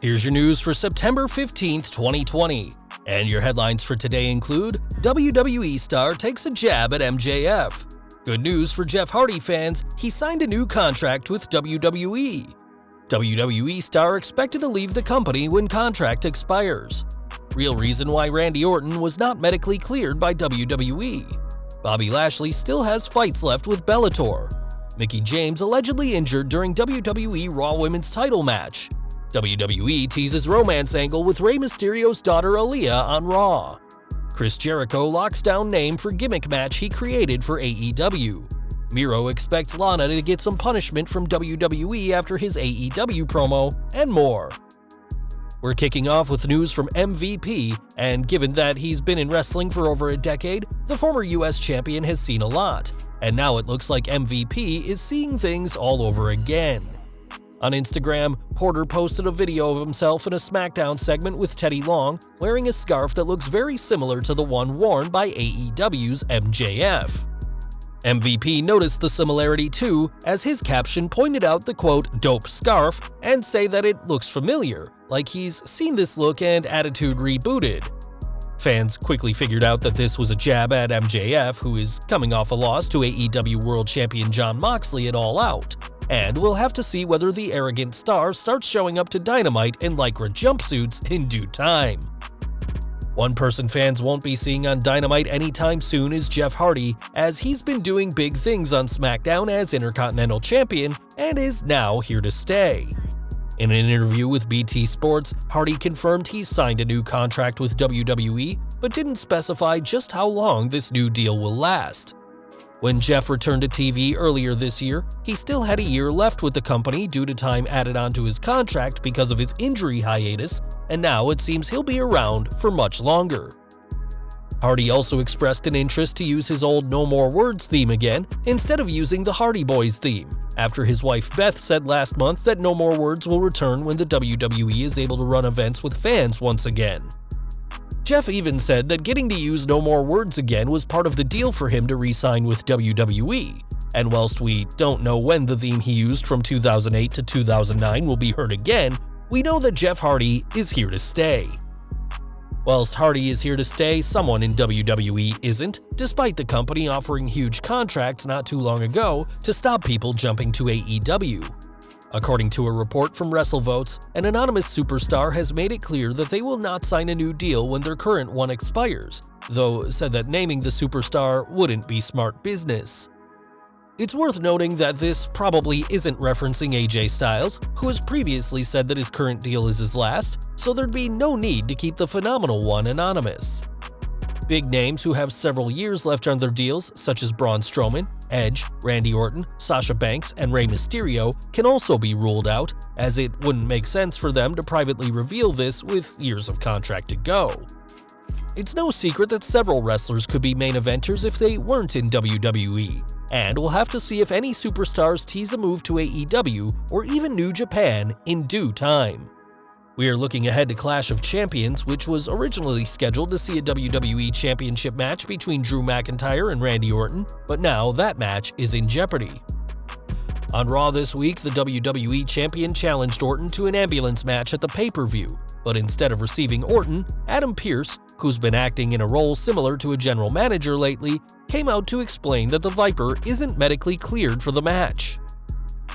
Here's your news for September 15th, 2020. And your headlines for today include WWE star takes a jab at MJF. Good news for Jeff Hardy fans, he signed a new contract with WWE. WWE star expected to leave the company when contract expires. Real reason why Randy Orton was not medically cleared by WWE. Bobby Lashley still has fights left with Bellator. Mickie James allegedly injured during WWE Raw Women's title match. WWE teases romance angle with Rey Mysterio's daughter Aalyah on Raw. Chris Jericho locks down name for gimmick match he created for AEW. Miro expects LANA to get some punishment from WWE after his AEW promo, and more. We're kicking off with news from MVP, and given that he's been in wrestling for over a decade, the former US champion has seen a lot, and now it looks like MVP is seeing things all over again. On Instagram, Porter posted a video of himself in a SmackDown segment with Teddy Long wearing a scarf that looks very similar to the one worn by AEW's MJF. MVP noticed the similarity too, as his caption pointed out the quote, "dope scarf," and say that it looks familiar, like he's seen this look and attitude rebooted. Fans quickly figured out that this was a jab at MJF, who is coming off a loss to AEW World Champion Jon Moxley at All Out, and we'll have to see whether the arrogant star starts showing up to Dynamite in Lycra jumpsuits in due time. One person fans won't be seeing on Dynamite anytime soon is Jeff Hardy, as he's been doing big things on SmackDown as Intercontinental Champion and is now here to stay. In an interview with BT Sports, Hardy confirmed he's signed a new contract with WWE, but didn't specify just how long this new deal will last. When Jeff returned to TV earlier this year, he still had a year left with the company due to time added onto his contract because of his injury hiatus, and now it seems he'll be around for much longer. Hardy also expressed an interest to use his old No More Words theme again, instead of using the Hardy Boys theme, after his wife Beth said last month that No More Words will return when the WWE is able to run events with fans once again. Jeff even said that getting to use No More Words again was part of the deal for him to re-sign with WWE, and whilst we don't know when the theme he used from 2008 to 2009 will be heard again, we know that Jeff Hardy is here to stay. Whilst Hardy is here to stay, someone in WWE isn't, despite the company offering huge contracts not too long ago to stop people jumping to AEW. According to a report from WrestleVotes, an anonymous superstar has made it clear that they will not sign a new deal when their current one expires, though said that naming the superstar wouldn't be smart business. It's worth noting that this probably isn't referencing AJ Styles, who has previously said that his current deal is his last, so there'd be no need to keep the phenomenal one anonymous. Big names who have several years left on their deals, such as Braun Strowman, Edge, Randy Orton, Sasha Banks, and Rey Mysterio, can also be ruled out, as it wouldn't make sense for them to privately reveal this with years of contract to go. It's no secret that several wrestlers could be main eventers if they weren't in WWE, and we'll have to see if any superstars tease a move to AEW or even New Japan in due time. We are looking ahead to Clash of Champions, which was originally scheduled to see a WWE Championship match between Drew McIntyre and Randy Orton, but now that match is in jeopardy. On Raw this week, the WWE Champion challenged Orton to an ambulance match at the pay-per-view, but instead of receiving Orton, Adam Pearce, who's been acting in a role similar to a general manager lately, came out to explain that the Viper isn't medically cleared for the match.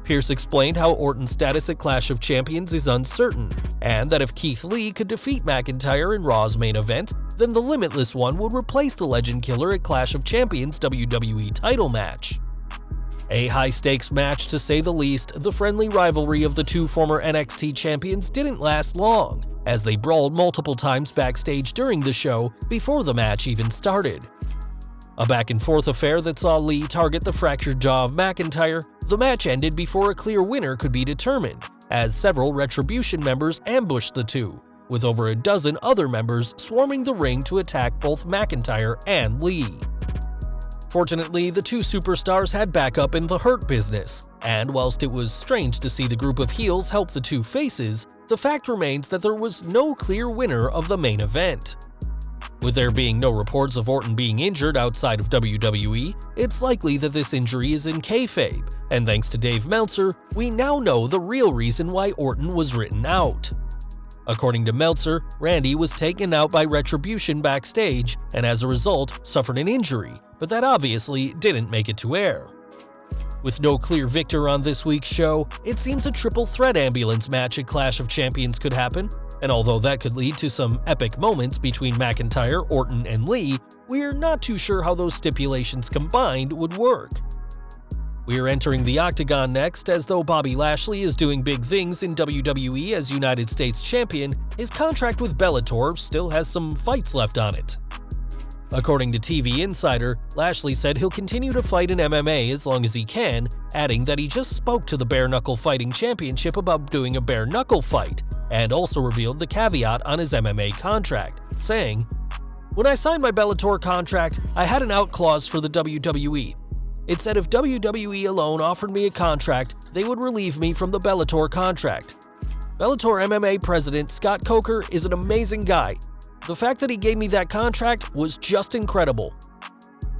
Pearce explained how Orton's status at Clash of Champions is uncertain, and that if Keith Lee could defeat McIntyre in Raw's main event, then the Limitless One would replace the Legend Killer at Clash of Champions WWE title match. A high-stakes match to say the least, the friendly rivalry of the two former NXT champions didn't last long, as they brawled multiple times backstage during the show before the match even started. A back-and-forth affair that saw Lee target the fractured jaw of McIntyre, the match ended before a clear winner could be determined, as several Retribution members ambushed the two, with over a dozen other members swarming the ring to attack both McIntyre and Lee. Fortunately, the two superstars had backup in the Hurt Business, and whilst it was strange to see the group of heels help the two faces, the fact remains that there was no clear winner of the main event. With there being no reports of Orton being injured outside of WWE, it's likely that this injury is in kayfabe, and thanks to Dave Meltzer, we now know the real reason why Orton was written out. According to Meltzer, Randy was taken out by Retribution backstage and as a result suffered an injury, but that obviously didn't make it to air. With no clear victor on this week's show, it seems a triple threat ambulance match at Clash of Champions could happen, and although that could lead to some epic moments between McIntyre, Orton, and Lee, we're not too sure how those stipulations combined would work. We're entering the Octagon next, as though Bobby Lashley is doing big things in WWE as United States Champion, his contract with Bellator still has some fights left on it. According to TV Insider, Lashley said he'll continue to fight in MMA as long as he can, adding that he just spoke to the Bare Knuckle Fighting Championship about doing a bare knuckle fight, and also revealed the caveat on his MMA contract, saying, "When I signed my Bellator contract, I had an out clause for the WWE. It said if WWE alone offered me a contract, they would relieve me from the Bellator contract. Bellator MMA president Scott Coker is an amazing guy. The fact that he gave me that contract was just incredible."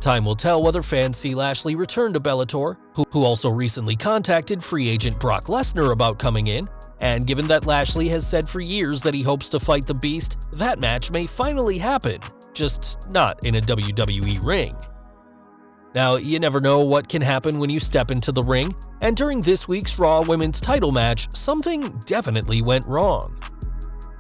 Time will tell whether fans see Lashley return to Bellator, who also recently contacted free agent Brock Lesnar about coming in, and given that Lashley has said for years that he hopes to fight the Beast, that match may finally happen, just not in a WWE ring. Now, you never know what can happen when you step into the ring, and during this week's Raw Women's title match, something definitely went wrong.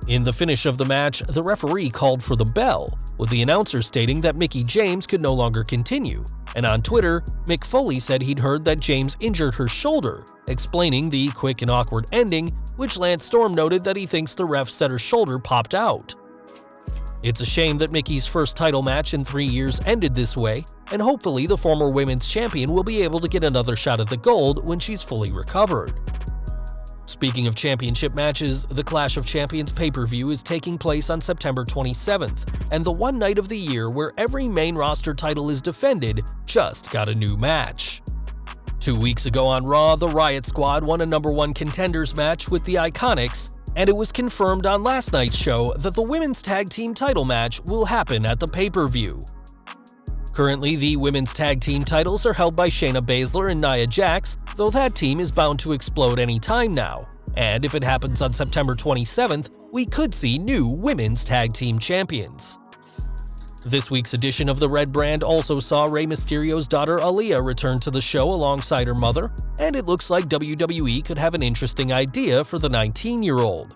In the finish of the match, the referee called for the bell, with the announcer stating that Mickie James could no longer continue, and on Twitter, Mick Foley said he'd heard that James injured her shoulder, explaining the quick and awkward ending, which Lance Storm noted that he thinks the ref said her shoulder popped out. It's a shame that Mickie's first title match in 3 years ended this way, and hopefully the former women's champion will be able to get another shot at the gold when she's fully recovered. Speaking of championship matches, the Clash of Champions pay-per-view is taking place on September 27th, and the one night of the year where every main roster title is defended just got a new match. 2 weeks ago on Raw, the Riot Squad won a #1 contenders match with the Iconics, and it was confirmed on last night's show that the women's tag team title match will happen at the pay-per-view. Currently, the women's tag team titles are held by Shayna Baszler and Nia Jax, though that team is bound to explode any time now, and if it happens on September 27th, we could see new women's tag team champions. This week's edition of the Red Brand also saw Rey Mysterio's daughter Aalyah return to the show alongside her mother, and it looks like WWE could have an interesting idea for the 19-year-old.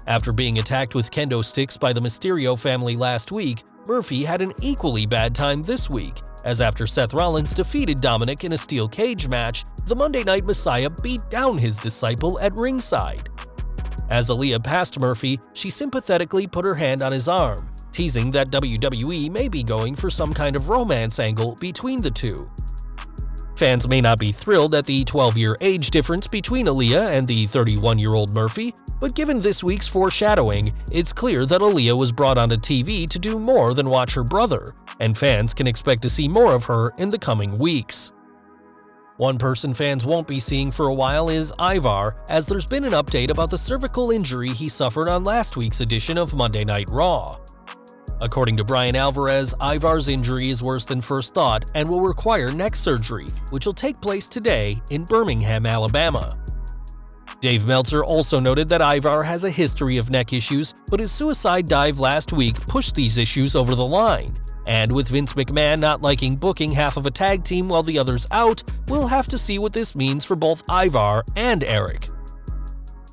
After being attacked with kendo sticks by the Mysterio family last week, Murphy had an equally bad time this week, as after Seth Rollins defeated Dominic in a steel cage match, the Monday Night Messiah beat down his disciple at ringside. As Aalyah passed Murphy, she sympathetically put her hand on his arm, teasing that WWE may be going for some kind of romance angle between the two. Fans may not be thrilled at the 12-year age difference between Aalyah and the 31-year-old Murphy, but given this week's foreshadowing, it's clear that Aalyah was brought onto TV to do more than watch her brother, and fans can expect to see more of her in the coming weeks. One person fans won't be seeing for a while is Ivar, as there's been an update about the cervical injury he suffered on last week's edition of Monday Night Raw. According to Brian Alvarez, Ivar's injury is worse than first thought and will require neck surgery, which will take place today in Birmingham, Alabama. Dave Meltzer also noted that Ivar has a history of neck issues, but his suicide dive last week pushed these issues over the line. And with Vince McMahon not liking booking half of a tag team while the other's out, we'll have to see what this means for both Ivar and Eric.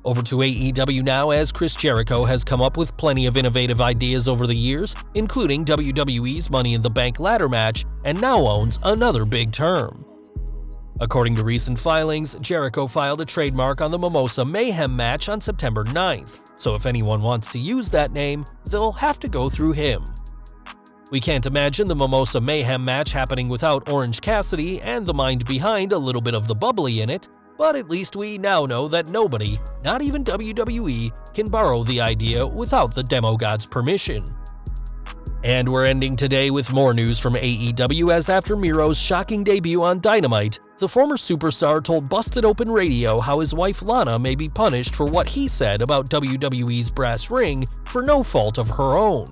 Over to AEW now, as Chris Jericho has come up with plenty of innovative ideas over the years, including WWE's Money in the Bank ladder match, and now owns another big term. According to recent filings, Jericho filed a trademark on the Mimosa Mayhem match on September 9th, so if anyone wants to use that name, they'll have to go through him. We can't imagine the Mimosa Mayhem match happening without Orange Cassidy and the mind behind a little bit of the bubbly in it, but at least we now know that nobody, not even WWE, can borrow the idea without the Demo God's permission. And we're ending today with more news from AEW, as after Miro's shocking debut on Dynamite, the former superstar told Busted Open Radio how his wife Lana may be punished for what he said about WWE's brass ring for no fault of her own.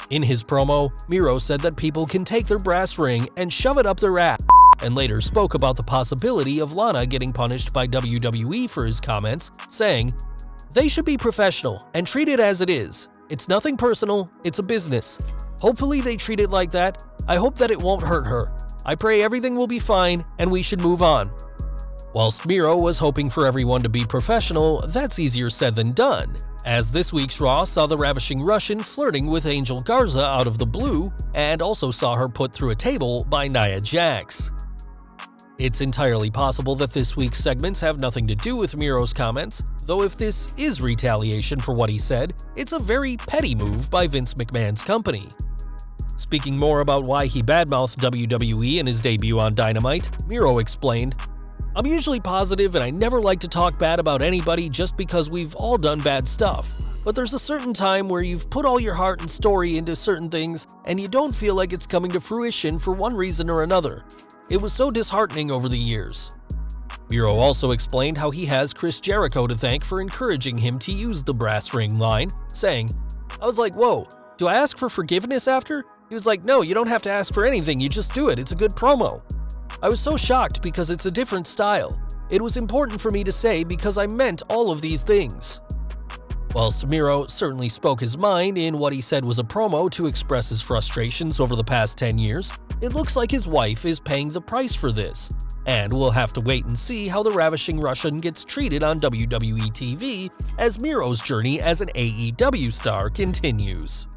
In his promo, Miro said that people can take their brass ring and shove it up their ass, and later spoke about the possibility of Lana getting punished by WWE for his comments, saying, They should be professional and treat it as it is. It's nothing personal, it's a business. Hopefully they treat it like that. I hope that it won't hurt her. I pray everything will be fine and we should move on." Whilst Miro was hoping for everyone to be professional, that's easier said than done, as this week's Raw saw the ravishing Russian flirting with Angel Garza out of the blue, and also saw her put through a table by Nia Jax. It's entirely possible that this week's segments have nothing to do with Miro's comments, though if this is retaliation for what he said, it's a very petty move by Vince McMahon's company. Speaking more about why he badmouthed WWE in his debut on Dynamite, Miro explained, "I'm usually positive and I never like to talk bad about anybody just because we've all done bad stuff. But there's a certain time where you've put all your heart and story into certain things and you don't feel like it's coming to fruition for one reason or another. It was so disheartening over the years." Miro also explained how he has Chris Jericho to thank for encouraging him to use the brass ring line, saying, "I was like, whoa, do I ask for forgiveness after?" He was like, "No, you don't have to ask for anything, you just do it, it's a good promo." I was so shocked because it's a different style. It was important for me to say because I meant all of these things. Whilst Miro certainly spoke his mind in what he said was a promo to express his frustrations over the past 10 years, it looks like his wife is paying the price for this. And we'll have to wait and see how the ravishing Russian gets treated on WWE TV as Miro's journey as an AEW star continues.